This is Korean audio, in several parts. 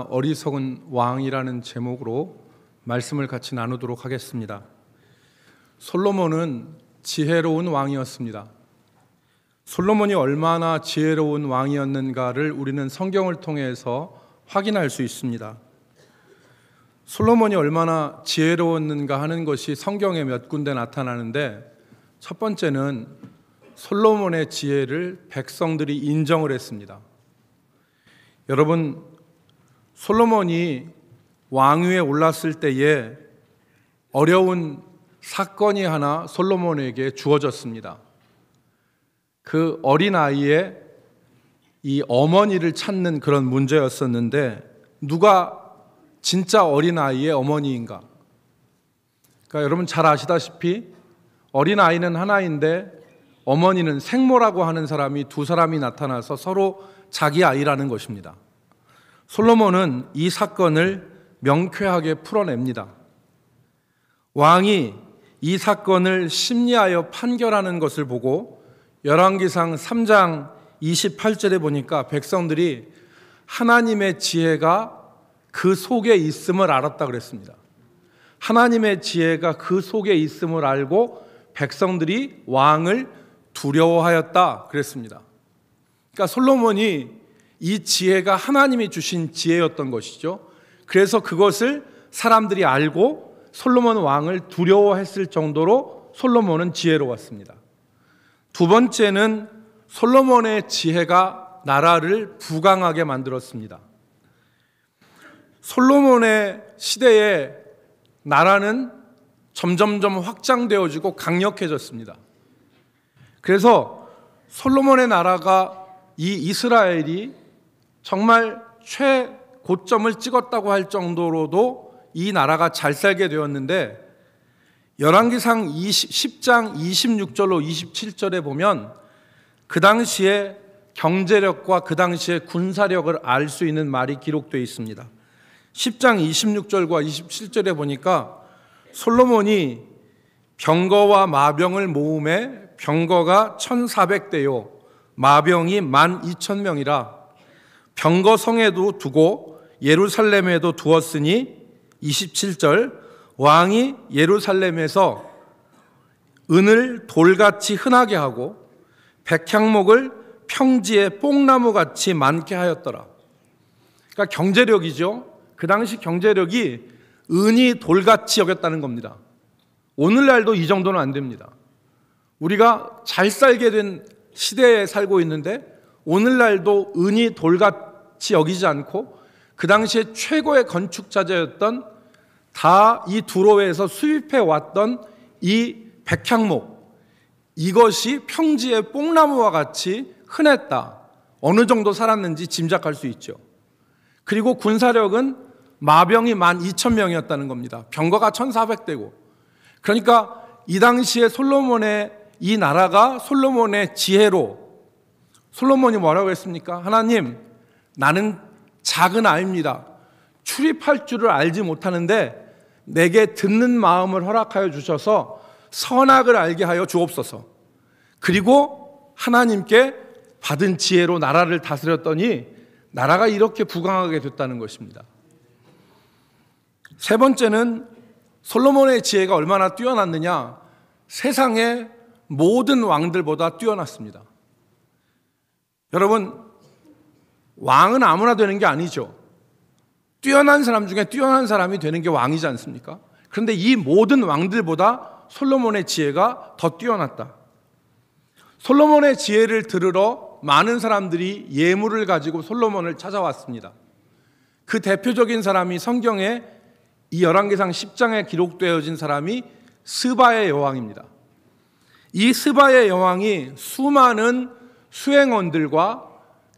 어리석은 왕이라는 제목으로 말씀을 같이 나누도록 하겠습니다. 솔로몬은 지혜로운 왕이었습니다. 솔로몬이 얼마나 지혜로운 왕이었는가를 우리는 성경을 통해서 확인할 수 있습니다. 솔로몬이 얼마나 지혜로웠는가 하는 것이 성경에 몇 군데 나타나는데, 첫 번째는 솔로몬의 지혜를 백성들이 인정을 했습니다. 여러분, 솔로몬이 왕위에 올랐을 때에 어려운 사건이 하나 솔로몬에게 주어졌습니다. 그 어린아이의 이 어머니를 찾는 그런 문제였었는데, 누가 진짜 어린아이의 어머니인가? 그러니까 여러분 잘 아시다시피 어린아이는 하나인데 어머니는 생모라고 하는 사람이 두 사람이 나타나서 서로 자기 아이라는 것입니다. 솔로몬은 이 사건을 명쾌하게 풀어냅니다. 왕이 이 사건을 심리하여 판결하는 것을 보고 열왕기상 3장 28절에 보니까 백성들이 하나님의 지혜가 그 속에 있음을 알았다 그랬습니다. 하나님의 지혜가 그 속에 있음을 알고 백성들이 왕을 두려워하였다 그랬습니다. 그러니까 솔로몬이 이 지혜가 하나님이 주신 지혜였던 것이죠. 그래서 그것을 사람들이 알고 솔로몬 왕을 두려워했을 정도로 솔로몬은 지혜로웠습니다. 두 번째는 솔로몬의 지혜가 나라를 부강하게 만들었습니다. 솔로몬의 시대에 나라는 점점점 확장되어지고 강력해졌습니다. 그래서 솔로몬의 나라가 이 이스라엘이 정말 최고점을 찍었다고 할 정도로도 이 나라가 잘 살게 되었는데, 열왕기상 10장 26절로 27절에 보면 그 당시에 경제력과 그 당시의 군사력을 알 수 있는 말이 기록되어 있습니다. 10장 26절과 27절에 보니까 솔로몬이 병거와 마병을 모음에 병거가 1,400대요 마병이 12,000명이라 병거성에도 두고 예루살렘에도 두었으니 27절 왕이 예루살렘에서 은을 돌같이 흔하게 하고 백향목을 평지에 뽕나무같이 많게 하였더라. 그러니까 경제력이죠. 그 당시 경제력이 은이 돌같이 여겼다는 겁니다. 오늘날도 이 정도는 안 됩니다. 우리가 잘 살게 된 시대에 살고 있는데 오늘날도 은이 돌같이 여기지 않고 그 당시에 최고의 건축자재였던 다 이 두로에서 수입해 왔던 이 백향목, 이것이 평지의 뽕나무와 같이 흔했다. 어느 정도 살았는지 짐작할 수 있죠. 그리고 군사력은 마병이 12,000명이었다는 겁니다. 병거가 1,400대고. 그러니까 이 당시에 솔로몬의 이 나라가 솔로몬의 지혜로, 솔로몬이 뭐라고 했습니까? 하나님, 나는 작은 아이입니다. 출입할 줄을 알지 못하는데 내게 듣는 마음을 허락하여 주셔서 선악을 알게 하여 주옵소서. 그리고 하나님께 받은 지혜로 나라를 다스렸더니 나라가 이렇게 부강하게 됐다는 것입니다. 세 번째는 솔로몬의 지혜가 얼마나 뛰어났느냐? 세상의 모든 왕들보다 뛰어났습니다. 여러분, 왕은 아무나 되는 게 아니죠. 뛰어난 사람 중에 뛰어난 사람이 되는 게 왕이지 않습니까? 그런데 이 모든 왕들보다 솔로몬의 지혜가 더 뛰어났다. 솔로몬의 지혜를 들으러 많은 사람들이 예물을 가지고 솔로몬을 찾아왔습니다. 그 대표적인 사람이 성경에 이 열왕기상 10장에 기록되어진 사람이 스바의 여왕입니다. 이 스바의 여왕이 수많은 수행원들과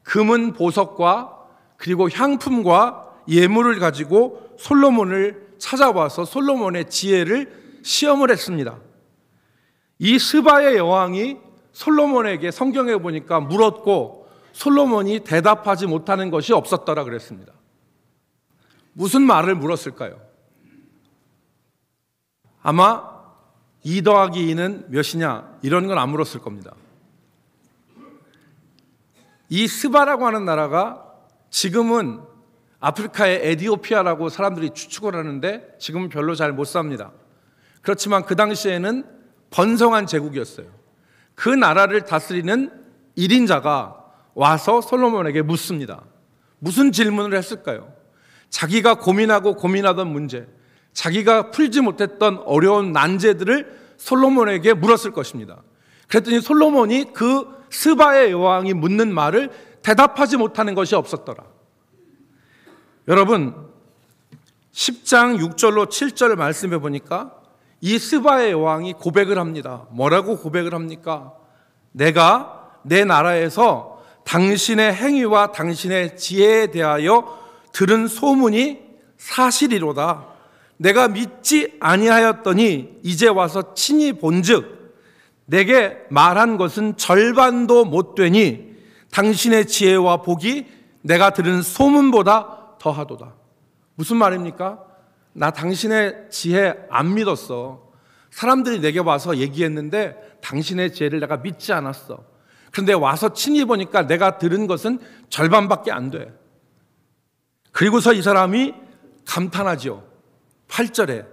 금은 보석과 그리고 향품과 예물을 가지고 솔로몬을 찾아와서 솔로몬의 지혜를 시험을 했습니다. 이 스바의 여왕이 솔로몬에게 성경에 보니까 물었고 솔로몬이 대답하지 못하는 것이 없었더라 그랬습니다. 무슨 말을 물었을까요? 아마 2 더하기 2는 몇이냐 이런 건 안 물었을 겁니다. 이 스바라고 하는 나라가 지금은 아프리카의 에디오피아라고 사람들이 추측을 하는데 지금은 별로 잘 못 삽니다. 그렇지만 그 당시에는 번성한 제국이었어요. 그 나라를 다스리는 1인자가 와서 솔로몬에게 묻습니다. 무슨 질문을 했을까요? 자기가 고민하던 문제, 자기가 풀지 못했던 어려운 난제들을 솔로몬에게 물었을 것입니다. 그랬더니 솔로몬이 그 스바의 여왕이 묻는 말을 대답하지 못하는 것이 없었더라. 여러분, 10장 6절로 7절 말씀해 보니까 이 스바의 여왕이 고백을 합니다. 뭐라고 고백을 합니까? 내가 내 나라에서 당신의 행위와 당신의 지혜에 대하여 들은 소문이 사실이로다. 내가 믿지 아니하였더니 이제 와서 친히 본즉 내게 말한 것은 절반도 못 되니 당신의 지혜와 복이 내가 들은 소문보다 더하도다. 무슨 말입니까? 나 당신의 지혜 안 믿었어. 사람들이 내게 와서 얘기했는데 당신의 지혜를 내가 믿지 않았어. 그런데 와서 친히 보니까 내가 들은 것은 절반밖에 안 돼. 그리고서 이 사람이 감탄하죠. 8절에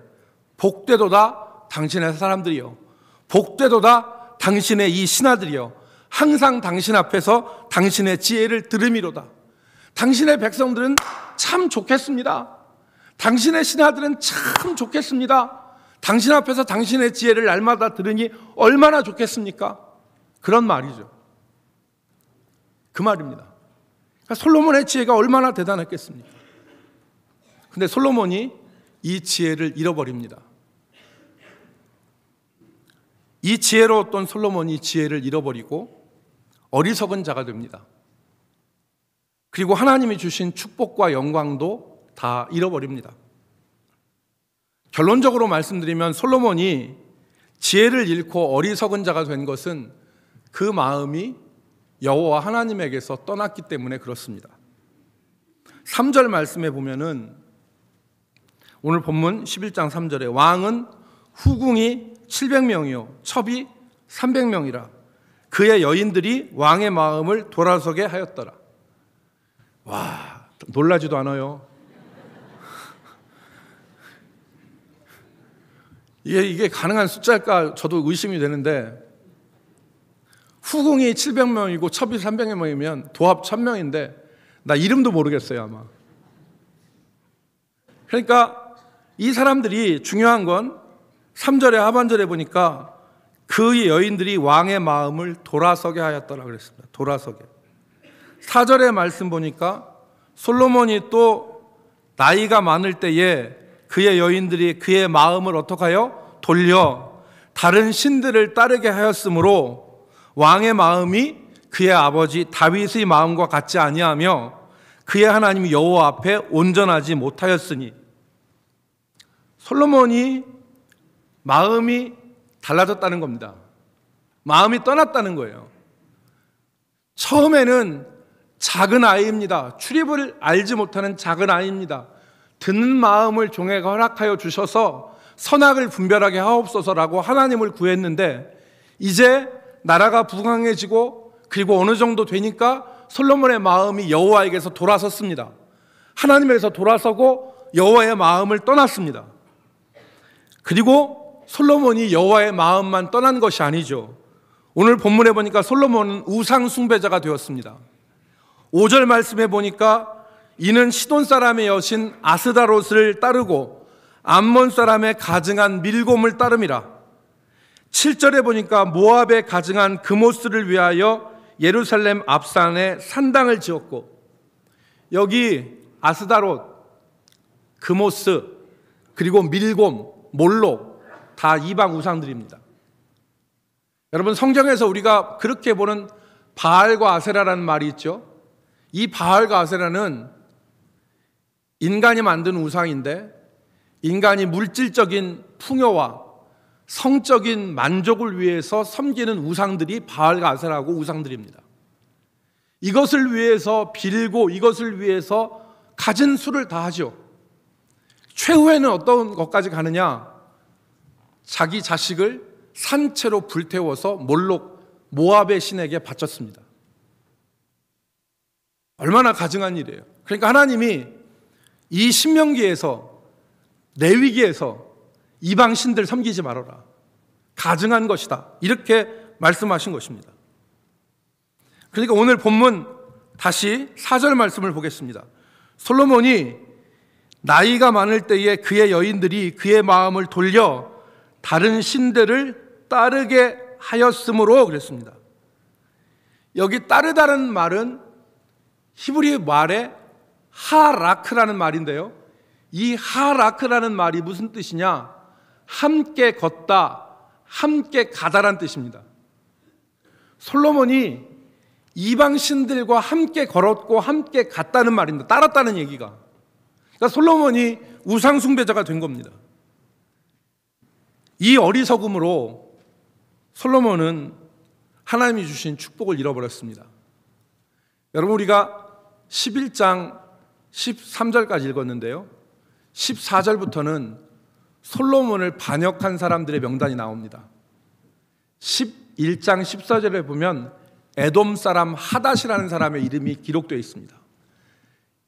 복되도다 당신의 사람들이요, 복되도다 당신의 이 신하들이요, 항상 당신 앞에서 당신의 지혜를 들음이로다. 당신의 백성들은 참 좋겠습니다. 당신의 신하들은 참 좋겠습니다. 당신 앞에서 당신의 지혜를 날마다 들으니 얼마나 좋겠습니까? 그런 말이죠. 그 말입니다. 그러니까 솔로몬의 지혜가 얼마나 대단했겠습니까? 근데 솔로몬이 이 지혜를 잃어버립니다. 이 지혜로웠던 솔로몬이 지혜를 잃어버리고 어리석은 자가 됩니다. 그리고 하나님이 주신 축복과 영광도 다 잃어버립니다. 결론적으로 말씀드리면 솔로몬이 지혜를 잃고 어리석은 자가 된 것은 그 마음이 여호와 하나님에게서 떠났기 때문에 그렇습니다. 3절 말씀에 보면은 오늘 본문 11장 3절에 왕은 후궁이 700명이요 첩이 300명이라 그의 여인들이 왕의 마음을 돌아서게 하였더라. 와, 놀라지도 않아요. 이게 가능한 숫자일까 저도 의심이 되는데, 후궁이 700명이고 첩이 300명이면 도합 1000명인데 나 이름도 모르겠어요 아마. 그러니까 이 사람들이, 중요한 건 3절의 하반절에 보니까 그의 여인들이 왕의 마음을 돌아서게 하였더라 그랬습니다. 돌아서게. 4절의 말씀 보니까 솔로몬이 또 나이가 많을 때에 그의 여인들이 그의 마음을 어떻게 하여? 돌려 다른 신들을 따르게 하였으므로 왕의 마음이 그의 아버지 다윗의 마음과 같지 아니하며 그의 하나님 여호와 앞에 온전하지 못하였으니, 솔로몬이 마음이 달라졌다는 겁니다. 마음이 떠났다는 거예요. 처음에는 작은 아이입니다. 출입을 알지 못하는 작은 아이입니다. 듣는 마음을 종에게 허락하여 주셔서 선악을 분별하게 하옵소서라고 하나님을 구했는데, 이제 나라가 부강해지고 그리고 어느 정도 되니까 솔로몬의 마음이 여호와에게서 돌아섰습니다. 하나님에게서 돌아서고 여호와의 마음을 떠났습니다. 그리고 솔로몬이 여호와의 마음만 떠난 것이 아니죠. 오늘 본문에 보니까 솔로몬은 우상 숭배자가 되었습니다. 5절 말씀에 보니까 이는 시돈 사람의 여신 아스다롯을 따르고 암몬 사람의 가증한 밀곰을 따름이라. 7절에 보니까 모압에 가증한 그모스를 위하여 예루살렘 앞산에 산당을 지었고, 여기 아스다롯, 그모스, 그리고 밀곰, 몰록 다 이방 우상들입니다. 여러분, 성경에서 우리가 그렇게 보는 바알과 아세라라는 말이 있죠. 이 바알과 아세라는 인간이 만든 우상인데, 인간이 물질적인 풍요와 성적인 만족을 위해서 섬기는 우상들이 바알과 아세라고 우상들입니다. 이것을 위해서 빌고 이것을 위해서 가진 수를 다 하죠. 최후에는 어떤 것까지 가느냐? 자기 자식을 산채로 불태워서 몰록 모압의 신에게 바쳤습니다. 얼마나 가증한 일이에요. 그러니까 하나님이 이 신명기에서, 레위기에서 이방 신들 섬기지 말아라, 가증한 것이다, 이렇게 말씀하신 것입니다. 그러니까 오늘 본문 다시 4절 말씀을 보겠습니다. 솔로몬이 나이가 많을 때에 그의 여인들이 그의 마음을 돌려 다른 신들을 따르게 하였으므로 그랬습니다. 여기 따르다는 말은 히브리 말에 하라크라는 말인데요, 이 하라크라는 말이 무슨 뜻이냐? 함께 걷다, 함께 가다란 뜻입니다. 솔로몬이 이방 신들과 함께 걸었고 함께 갔다는 말입니다. 따랐다는 얘기가. 그러니까 솔로몬이 우상 숭배자가 된 겁니다. 이 어리석음으로 솔로몬은 하나님이 주신 축복을 잃어버렸습니다. 여러분, 우리가 11장 13절까지 읽었는데요, 14절부터는 솔로몬을 반역한 사람들의 명단이 나옵니다. 11장 14절에 보면 에돔 사람 하닷이라는 사람의 이름이 기록되어 있습니다.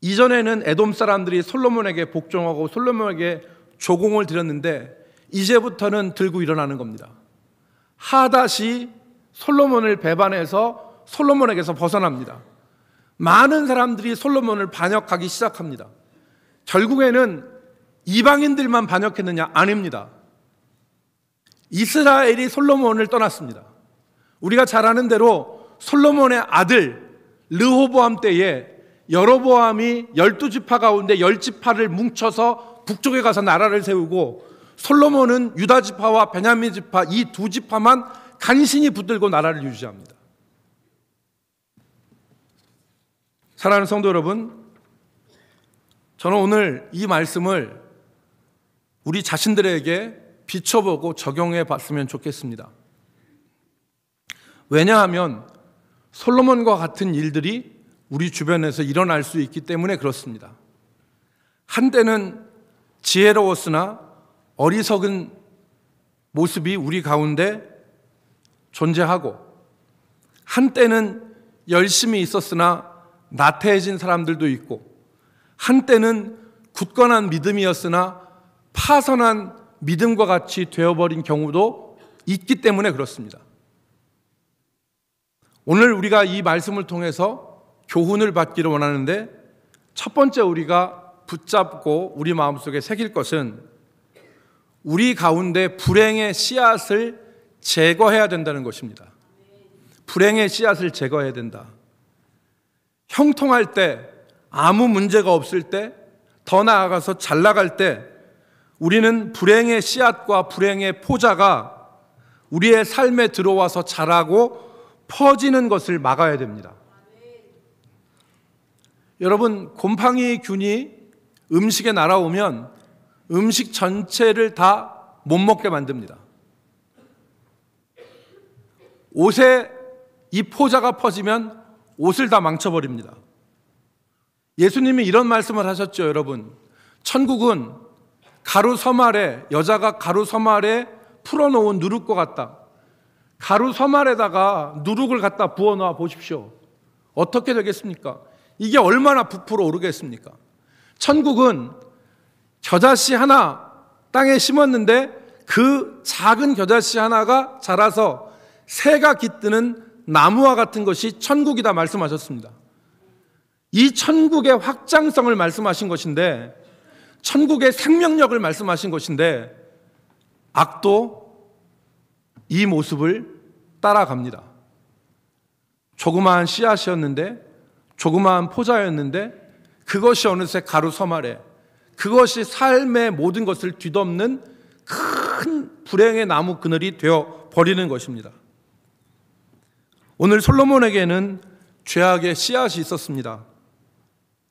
이전에는 에돔 사람들이 솔로몬에게 복종하고 솔로몬에게 조공을 드렸는데 이제부터는 들고 일어나는 겁니다. 하닷이 솔로몬을 배반해서 솔로몬에게서 벗어납니다. 많은 사람들이 솔로몬을 반역하기 시작합니다. 결국에는 이방인들만 반역했느냐? 아닙니다. 이스라엘이 솔로몬을 떠났습니다. 우리가 잘 아는 대로 솔로몬의 아들 르호보암 때에 여로보암이 12지파 가운데 10지파를 뭉쳐서 북쪽에 가서 나라를 세우고 솔로몬은 유다지파와 베냐민 지파 이 두 지파만 간신히 붙들고 나라를 유지합니다. 사랑하는 성도 여러분, 저는 오늘 이 말씀을 우리 자신들에게 비춰보고 적용해 봤으면 좋겠습니다. 왜냐하면 솔로몬과 같은 일들이 우리 주변에서 일어날 수 있기 때문에 그렇습니다. 한때는 지혜로웠으나 어리석은 모습이 우리 가운데 존재하고, 한때는 열심히 있었으나 나태해진 사람들도 있고, 한때는 굳건한 믿음이었으나 파선한 믿음과 같이 되어버린 경우도 있기 때문에 그렇습니다. 오늘 우리가 이 말씀을 통해서 교훈을 받기를 원하는데, 첫 번째 우리가 붙잡고 우리 마음속에 새길 것은 우리 가운데 불행의 씨앗을 제거해야 된다는 것입니다. 불행의 씨앗을 제거해야 된다. 형통할 때, 아무 문제가 없을 때, 더 나아가서 잘 나갈 때 우리는 불행의 씨앗과 불행의 포자가 우리의 삶에 들어와서 자라고 퍼지는 것을 막아야 됩니다. 여러분, 곰팡이 균이 음식에 날아오면 음식 전체를 다 못 먹게 만듭니다. 옷에 이 포자가 퍼지면 옷을 다 망쳐버립니다. 예수님이 이런 말씀을 하셨죠, 여러분. 천국은 가루 섬 아래, 여자가 가루 섬 아래 풀어놓은 누룩과 같다. 가루 섬 아래다가 누룩을 갖다 부어놓아 보십시오. 어떻게 되겠습니까? 이게 얼마나 부풀어 오르겠습니까? 천국은 겨자씨 하나 땅에 심었는데 그 작은 겨자씨 하나가 자라서 새가 깃드는 나무와 같은 것이 천국이다 말씀하셨습니다. 이 천국의 확장성을 말씀하신 것인데, 천국의 생명력을 말씀하신 것인데, 악도 이 모습을 따라갑니다. 조그마한 씨앗이었는데, 조그마한 포자였는데, 그것이 어느새 가루 섬 아래, 그것이 삶의 모든 것을 뒤덮는 큰 불행의 나무 그늘이 되어 버리는 것입니다. 오늘 솔로몬에게는 죄악의 씨앗이 있었습니다.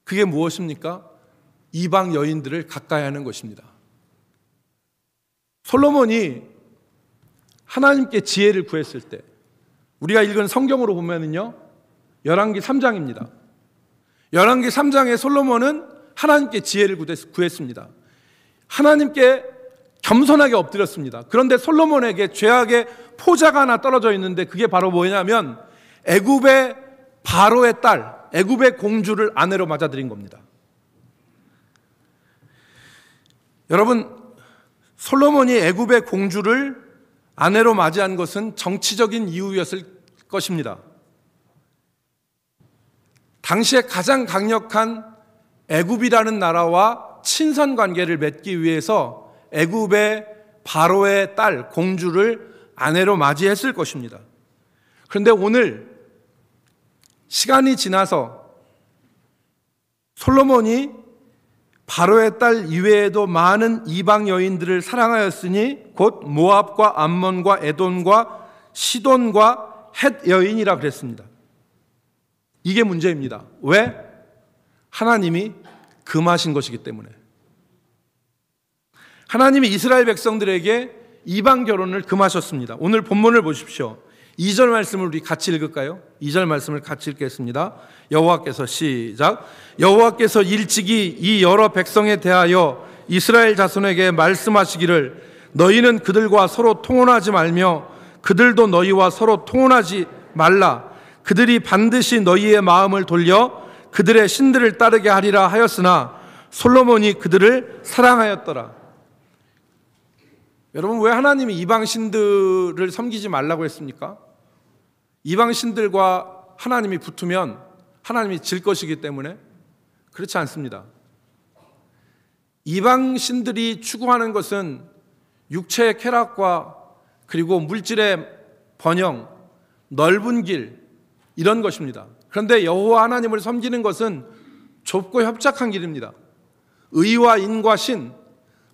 그게 무엇입니까? 이방 여인들을 가까이 하는 것입니다. 솔로몬이 하나님께 지혜를 구했을 때, 우리가 읽은 성경으로 보면은요, 열왕기 3장입니다. 열왕기 3장에 솔로몬은 하나님께 지혜를 구했습니다. 하나님께 겸손하게 엎드렸습니다. 그런데 솔로몬에게 죄악의 포자가 하나 떨어져 있는데, 그게 바로 뭐냐면 애굽의 바로의 딸, 애굽의 공주를 아내로 맞아들인 겁니다. 여러분, 솔로몬이 애굽의 공주를 아내로 맞이한 것은 정치적인 이유였을 것입니다. 당시에 가장 강력한 애굽이라는 나라와 친선 관계를 맺기 위해서 애굽의 바로의 딸 공주를 아내로 맞이했을 것입니다. 그런데 오늘 시간이 지나서 솔로몬이 바로의 딸 이외에도 많은 이방 여인들을 사랑하였으니 곧 모압과 암몬과 에돔과 시돈과 헷 여인이라 그랬습니다. 이게 문제입니다. 왜? 하나님이 금하신 것이기 때문에. 하나님이 이스라엘 백성들에게 이방 결혼을 금하셨습니다. 오늘 본문을 보십시오. 2절 말씀을 우리 같이 읽을까요? 2절 말씀을 같이 읽겠습니다. 여호와께서 시작. 여호와께서 일찍이 이 여러 백성에 대하여 이스라엘 자손에게 말씀하시기를 너희는 그들과 서로 통혼하지 말며 그들도 너희와 서로 통혼하지 말라. 그들이 반드시 너희의 마음을 돌려 그들의 신들을 따르게 하리라 하였으나 솔로몬이 그들을 사랑하였더라. 여러분, 왜 하나님이 이방 신들을 섬기지 말라고 했습니까? 이방 신들과 하나님이 붙으면 하나님이 질 것이기 때문에? 그렇지 않습니다. 이방 신들이 추구하는 것은 육체의 쾌락과 그리고 물질의 번영, 넓은 길, 이런 것입니다. 그런데 여호와 하나님을 섬기는 것은 좁고 협착한 길입니다. 의와 인과 신,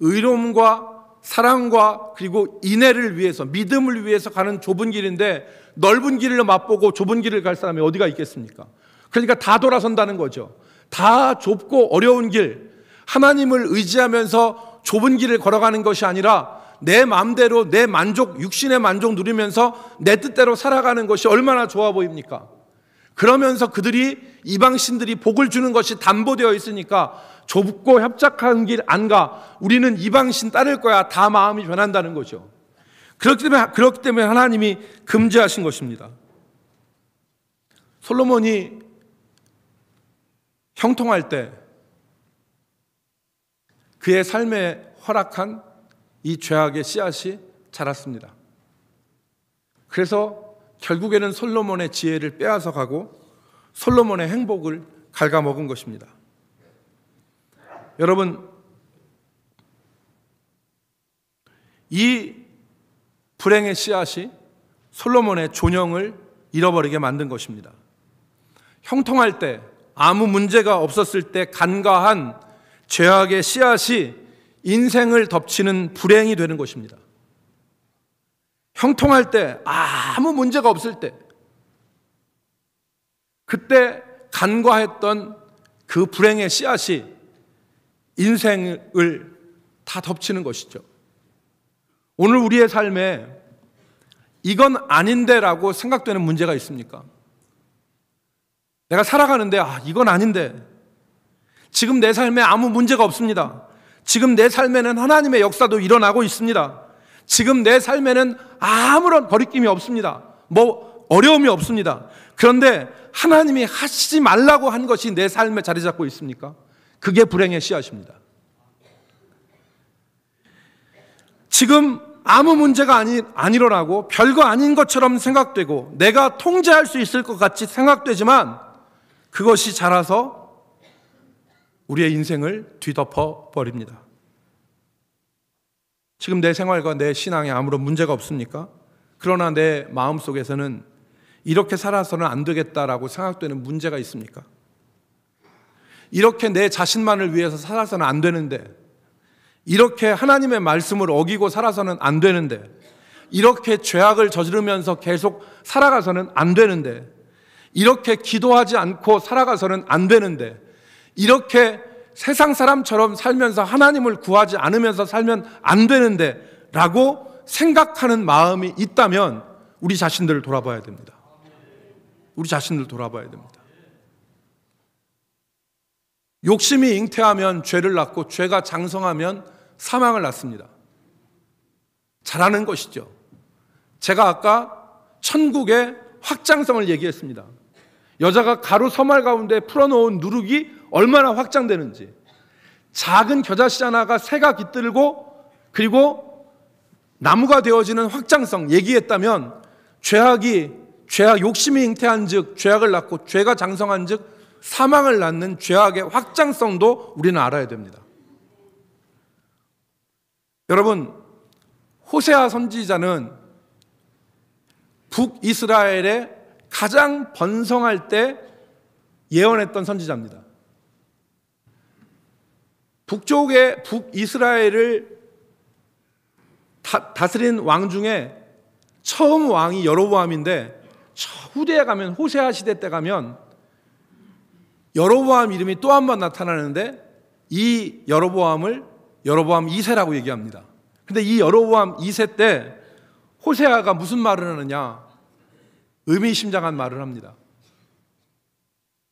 의로움과 사랑과 그리고 인애를 위해서, 믿음을 위해서 가는 좁은 길인데 넓은 길을 맛보고 좁은 길을 갈 사람이 어디가 있겠습니까? 그러니까 다 돌아선다는 거죠. 다 좁고 어려운 길, 하나님을 의지하면서 좁은 길을 걸어가는 것이 아니라 내 마음대로 내 만족, 육신의 만족 누리면서 내 뜻대로 살아가는 것이 얼마나 좋아 보입니까? 그러면서 그들이 이방신들이 복을 주는 것이 담보되어 있으니까 좁고 협착한 길 안 가. 우리는 이방신 따를 거야. 다 마음이 변한다는 거죠. 그렇기 때문에 하나님이 금지하신 것입니다. 솔로몬이 형통할 때 그의 삶에 허락한 이 죄악의 씨앗이 자랐습니다. 그래서 결국에는 솔로몬의 지혜를 빼앗아 가고 솔로몬의 행복을 갉아먹은 것입니다. 여러분, 이 불행의 씨앗이 솔로몬의 존영을 잃어버리게 만든 것입니다. 형통할 때, 아무 문제가 없었을 때 간과한 죄악의 씨앗이 인생을 덮치는 불행이 되는 것입니다. 형통할 때, 아무 문제가 없을 때, 그때 간과했던 그 불행의 씨앗이 인생을 다 덮치는 것이죠. 오늘 우리의 삶에 이건 아닌데 라고 생각되는 문제가 있습니까? 내가 살아가는데 이건 아닌데, 지금 내 삶에 아무 문제가 없습니다. 지금 내 삶에는 하나님의 역사도 일어나고 있습니다. 지금 내 삶에는 아무런 거리낌이 없습니다. 어려움이 없습니다. 그런데 하나님이 하시지 말라고 한 것이 내 삶에 자리 잡고 있습니까? 그게 불행의 씨앗입니다. 지금 아무 문제가 안 일어나고 별거 아닌 것처럼 생각되고 내가 통제할 수 있을 것 같이 생각되지만 그것이 자라서 우리의 인생을 뒤덮어 버립니다. 지금 내 생활과 내 신앙에 아무런 문제가 없습니까? 그러나 내 마음속에서는 이렇게 살아서는 안 되겠다라고 생각되는 문제가 있습니까? 이렇게 내 자신만을 위해서 살아서는 안 되는데, 이렇게 하나님의 말씀을 어기고 살아서는 안 되는데, 이렇게 죄악을 저지르면서 계속 살아가서는 안 되는데, 이렇게 기도하지 않고 살아가서는 안 되는데, 이렇게 세상 사람처럼 살면서 하나님을 구하지 않으면서 살면 안 되는데 라고 생각하는 마음이 있다면 우리 자신들을 돌아봐야 됩니다. 우리 자신들을 돌아봐야 됩니다. 욕심이 잉태하면 죄를 낳고 죄가 장성하면 사망을 낳습니다. 잘하는 것이죠. 제가 아까 천국의 확장성을 얘기했습니다. 여자가 가루 서말 가운데 풀어놓은 누룩이 얼마나 확장되는지, 작은 겨자씨 하나가 새가 깃들고 그리고 나무가 되어지는 확장성 얘기했다면 죄악 욕심이 잉태한 즉 죄악을 낳고 죄가 장성한 즉 사망을 낳는 죄악의 확장성도 우리는 알아야 됩니다. 여러분, 호세아 선지자는 북이스라엘에 가장 번성할 때 예언했던 선지자입니다. 북쪽의 북이스라엘을 다스린 왕 중에 처음 왕이 여로보암인데 후대에 가면 호세아 시대 때 가면 여로보암 이름이 또 한 번 나타나는데 이 여로보암을 여로보암 2세라고 얘기합니다. 근데 이 여로보암 2세 때 호세아가 무슨 말을 하느냐? 의미심장한 말을 합니다.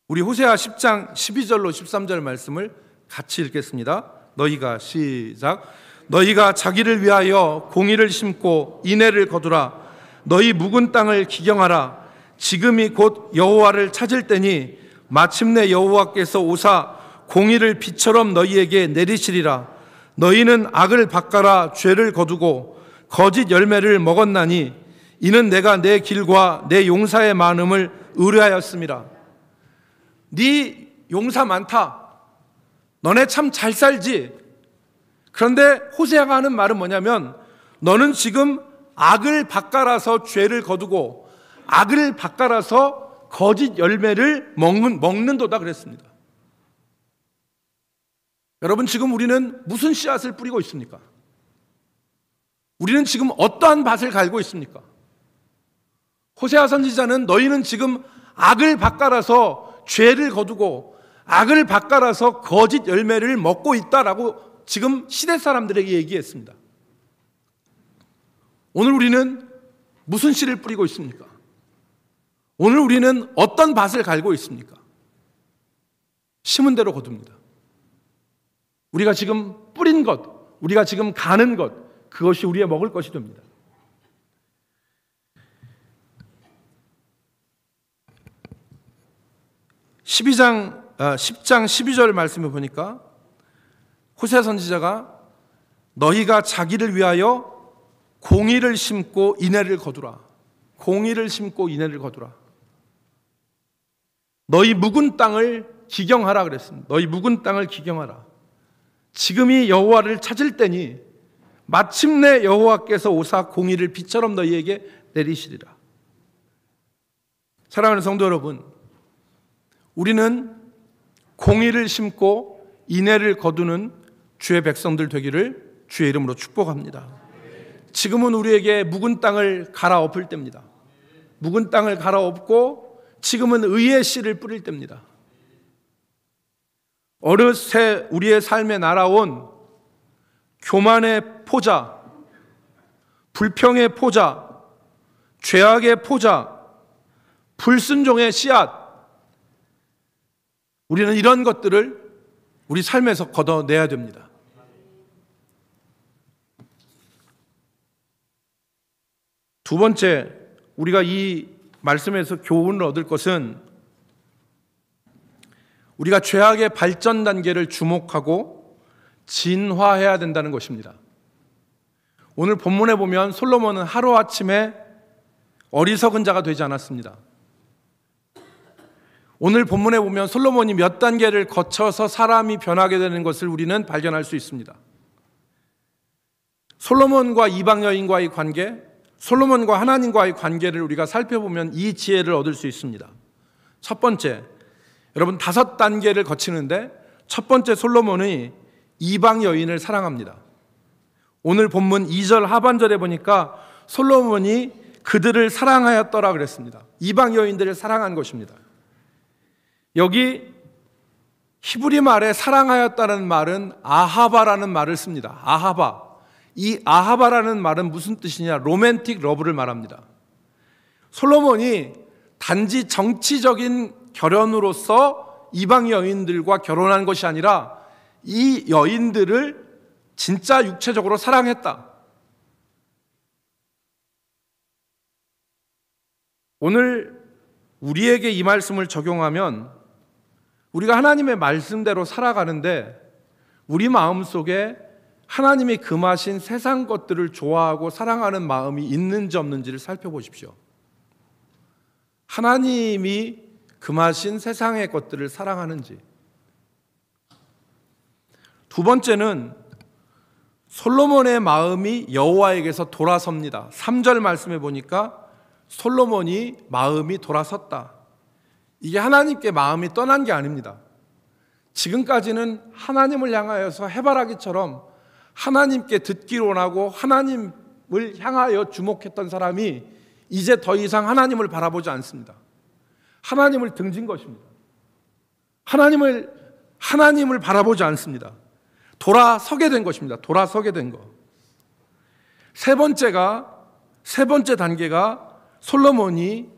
우리 호세아 10장 12절로 13절 말씀을 같이 읽겠습니다. 너희가 자기를 위하여 공의를 심고 인애를 거두라. 너희 묵은 땅을 기경하라. 지금이 곧 여호와를 찾을 때니 마침내 여호와께서 오사 공의를 비처럼 너희에게 내리시리라. 너희는 악을 바꿔라 죄를 거두고 거짓 열매를 먹었나니 이는 내가 내 길과 내 용사의 많음을 의뢰하였음이라. 네 용사 많다. 너네 참 잘 살지. 그런데 호세아가 하는 말은 뭐냐면 너는 지금 악을 바꿔라서 죄를 거두고 악을 바꿔라서 거짓 열매를 먹는도다 그랬습니다. 여러분, 지금 우리는 무슨 씨앗을 뿌리고 있습니까? 우리는 지금 어떠한 밭을 갈고 있습니까? 호세아 선지자는 너희는 지금 악을 바꿔라서 죄를 거두고 악을 바꿔라서 거짓 열매를 먹고 있다라고 지금 시대 사람들에게 얘기했습니다. 오늘 우리는 무슨 씨를 뿌리고 있습니까? 오늘 우리는 어떤 밭을 갈고 있습니까? 심은 대로 거둡니다. 우리가 지금 뿌린 것, 우리가 지금 가는 것, 그것이 우리의 먹을 것이 됩니다. (10장 12절) 말씀을 보니까 호세아 선지자가 너희가 자기를 위하여 공의를 심고 인애를 거두라. 공의를 심고 인애를 거두라. 너희 묵은 땅을 기경하라 그랬습니다. 너희 묵은 땅을 기경하라. 지금이 여호와를 찾을 때니 마침내 여호와께서 오사 공의를 비처럼 너희에게 내리시리라. 사랑하는 성도 여러분, 우리는 공의를 심고 인애를 거두는 주의 백성들 되기를 주의 이름으로 축복합니다. 지금은 우리에게 묵은 땅을 갈아엎을 때입니다. 묵은 땅을 갈아엎고 지금은 의의 씨를 뿌릴 때입니다. 어느새 우리의 삶에 날아온 교만의 포자, 불평의 포자, 죄악의 포자, 불순종의 씨앗, 우리는 이런 것들을 우리 삶에서 걷어내야 됩니다. 두 번째, 우리가 이 말씀에서 교훈을 얻을 것은 우리가 죄악의 발전 단계를 주목하고 진화해야 된다는 것입니다. 오늘 본문에 보면 솔로몬은 하루아침에 어리석은 자가 되지 않았습니다. 오늘 본문에 보면 솔로몬이 몇 단계를 거쳐서 사람이 변하게 되는 것을 우리는 발견할 수 있습니다. 솔로몬과 이방 여인과의 관계, 솔로몬과 하나님과의 관계를 우리가 살펴보면 이 지혜를 얻을 수 있습니다. 첫 번째, 여러분 5단계를 거치는데 첫 번째, 솔로몬이 이방 여인을 사랑합니다. 오늘 본문 2절 하반절에 보니까 솔로몬이 그들을 사랑하였더라 그랬습니다. 이방 여인들을 사랑한 것입니다. 여기 히브리 말에 사랑하였다는 말은 아하바라는 말을 씁니다. 아하바. 이 아하바라는 말은 무슨 뜻이냐? 로맨틱 러브를 말합니다. 솔로몬이 단지 정치적인 결연으로서 이방 여인들과 결혼한 것이 아니라 이 여인들을 진짜 육체적으로 사랑했다. 오늘 우리에게 이 말씀을 적용하면 우리가 하나님의 말씀대로 살아가는데 우리 마음 속에 하나님이 금하신 세상 것들을 좋아하고 사랑하는 마음이 있는지 없는지를 살펴보십시오. 하나님이 금하신 세상의 것들을 사랑하는지. 두 번째는 솔로몬의 마음이 여호와에게서 돌아섭니다. 3절 말씀해 보니까 솔로몬이 마음이 돌아섰다. 이게 하나님께 마음이 떠난 게 아닙니다. 지금까지는 하나님을 향하여서 해바라기처럼 하나님께 듣기를 원하고 하나님을 향하여 주목했던 사람이 이제 더 이상 하나님을 바라보지 않습니다. 하나님을 등진 것입니다. 하나님을 바라보지 않습니다. 돌아서게 된 것입니다. 돌아서게 된 것. 세 번째 단계가 솔로몬이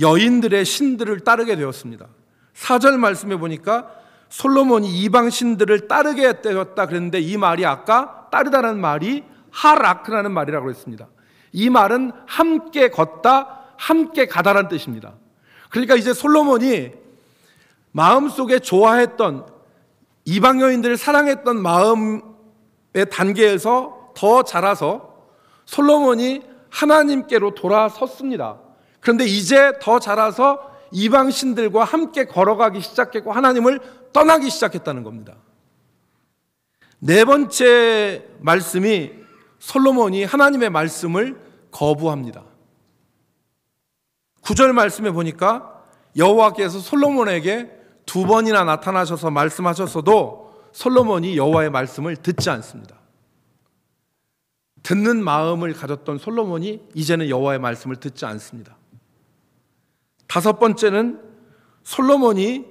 여인들의 신들을 따르게 되었습니다. 4절 말씀해 보니까 솔로몬이 이방 신들을 따르게 되었다 그랬는데, 이 말이 아까 따르다는 말이 하라크라는 말이라고 했습니다. 이 말은 함께 걷다, 함께 가다라는 뜻입니다. 그러니까 이제 솔로몬이 마음속에 좋아했던 이방 여인들을 사랑했던 마음의 단계에서 더 자라서 솔로몬이 하나님께로 돌아섰습니다. 그런데 이제 더 자라서 이방 신들과 함께 걸어가기 시작했고 하나님을 떠나기 시작했다는 겁니다. 네 번째 말씀이 솔로몬이 하나님의 말씀을 거부합니다. 9절 말씀에 보니까 여호와께서 솔로몬에게 2번이나 나타나셔서 말씀하셨어도 솔로몬이 여호와의 말씀을 듣지 않습니다. 듣는 마음을 가졌던 솔로몬이 이제는 여호와의 말씀을 듣지 않습니다. 5번째는 솔로몬이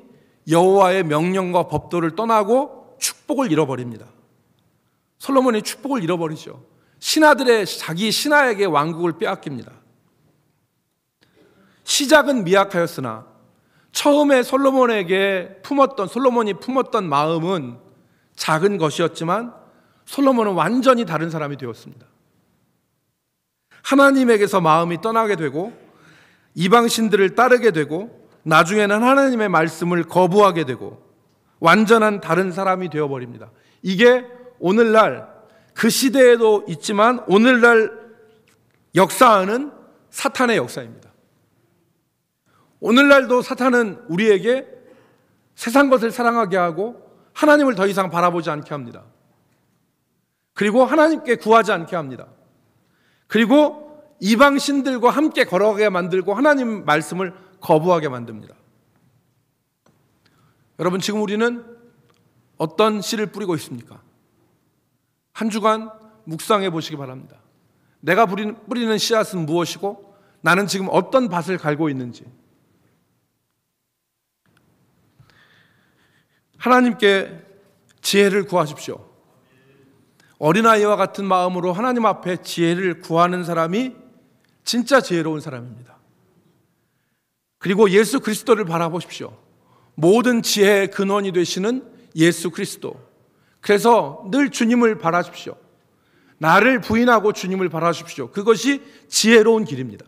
여호와의 명령과 법도를 떠나고 축복을 잃어버립니다. 솔로몬이 축복을 잃어버리죠. 신하들의 자기 신하에게 왕국을 빼앗깁니다. 시작은 미약하였으나 처음에 솔로몬이 품었던 마음은 작은 것이었지만 솔로몬은 완전히 다른 사람이 되었습니다. 하나님에게서 마음이 떠나게 되고 이방신들을 따르게 되고 나중에는 하나님의 말씀을 거부하게 되고 완전한 다른 사람이 되어버립니다. 이게 오늘날 그 시대에도 있지만 오늘날 역사하는 사탄의 역사입니다. 오늘날도 사탄은 우리에게 세상 것을 사랑하게 하고 하나님을 더 이상 바라보지 않게 합니다. 그리고 하나님께 구하지 않게 합니다. 그리고 이방 신들과 함께 걸어가게 만들고 하나님 말씀을 거부하게 만듭니다. 여러분, 지금 우리는 어떤 씨를 뿌리고 있습니까? 한 주간 묵상해 보시기 바랍니다. 내가 뿌리는 씨앗은 무엇이고 나는 지금 어떤 밭을 갈고 있는지. 하나님께 지혜를 구하십시오. 어린아이와 같은 마음으로 하나님 앞에 지혜를 구하는 사람이 진짜 지혜로운 사람입니다. 그리고 예수 그리스도를 바라보십시오. 모든 지혜의 근원이 되시는 예수 그리스도. 그래서 늘 주님을 바라십시오. 나를 부인하고 주님을 바라십시오. 그것이 지혜로운 길입니다.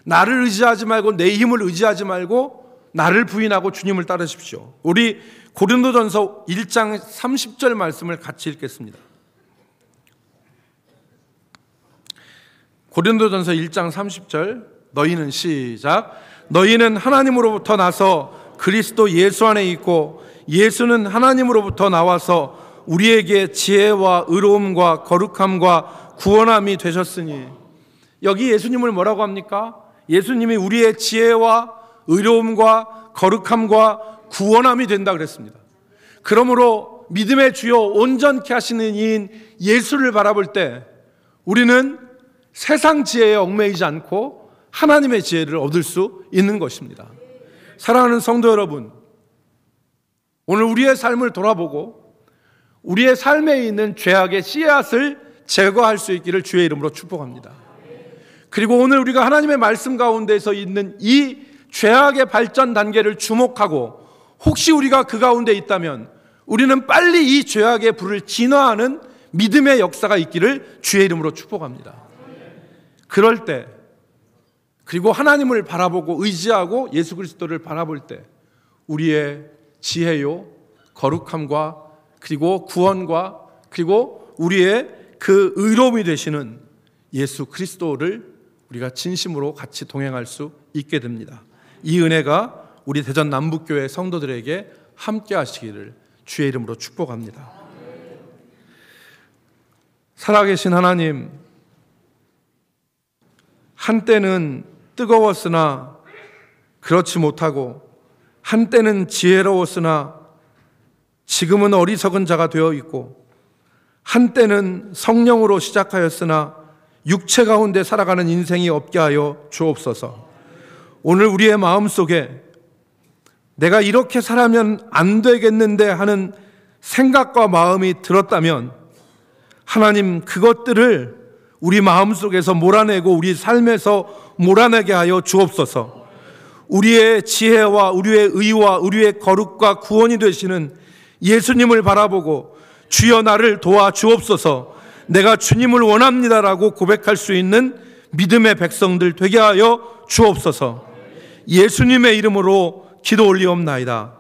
나를 의지하지 말고 내 힘을 의지하지 말고 나를 부인하고 주님을 따르십시오. 우리 고린도전서 1장 30절 말씀을 같이 읽겠습니다. 고린도전서 1장 30절, 너희는 시작. 너희는 하나님으로부터 나서 그리스도 예수 안에 있고 예수는 하나님으로부터 나와서 우리에게 지혜와 의로움과 거룩함과 구원함이 되셨으니. 여기 예수님을 뭐라고 합니까? 예수님이 우리의 지혜와 의로움과 거룩함과 구원함이 된다 그랬습니다. 그러므로 믿음의 주요 온전케 하시는 이인 예수를 바라볼 때 우리는 세상 지혜에 얽매이지 않고 하나님의 지혜를 얻을 수 있는 것입니다. 사랑하는 성도 여러분, 오늘 우리의 삶을 돌아보고 우리의 삶에 있는 죄악의 씨앗을 제거할 수 있기를 주의 이름으로 축복합니다. 그리고 오늘 우리가 하나님의 말씀 가운데서 있는 이 죄악의 발전 단계를 주목하고 혹시 우리가 그 가운데 있다면 우리는 빨리 이 죄악의 불을 진화하는 믿음의 역사가 있기를 주의 이름으로 축복합니다. 그럴 때, 그리고 하나님을 바라보고 의지하고 예수 그리스도를 바라볼 때 우리의 지혜요 거룩함과 그리고 구원과 그리고 우리의 그 의로움이 되시는 예수 그리스도를 우리가 진심으로 같이 동행할 수 있게 됩니다. 이 은혜가 우리 대전 남북교회 성도들에게 함께 하시기를 주의 이름으로 축복합니다. 살아계신 하나님, 한때는 뜨거웠으나 그렇지 못하고 한때는 지혜로웠으나 지금은 어리석은 자가 되어 있고 한때는 성령으로 시작하였으나 육체 가운데 살아가는 인생이 없게 하여 주옵소서. 오늘 우리의 마음속에 내가 이렇게 살아면 안 되겠는데 하는 생각과 마음이 들었다면 하나님, 그것들을 우리 마음속에서 몰아내고 우리 삶에서 몰아내게 하여 주옵소서. 우리의 지혜와 우리의 의와 우리의 거룩과 구원이 되시는 예수님을 바라보고 주여 나를 도와 주옵소서, 내가 주님을 원합니다라고 고백할 수 있는 믿음의 백성들 되게 하여 주옵소서. 예수님의 이름으로 기도 올리옵나이다.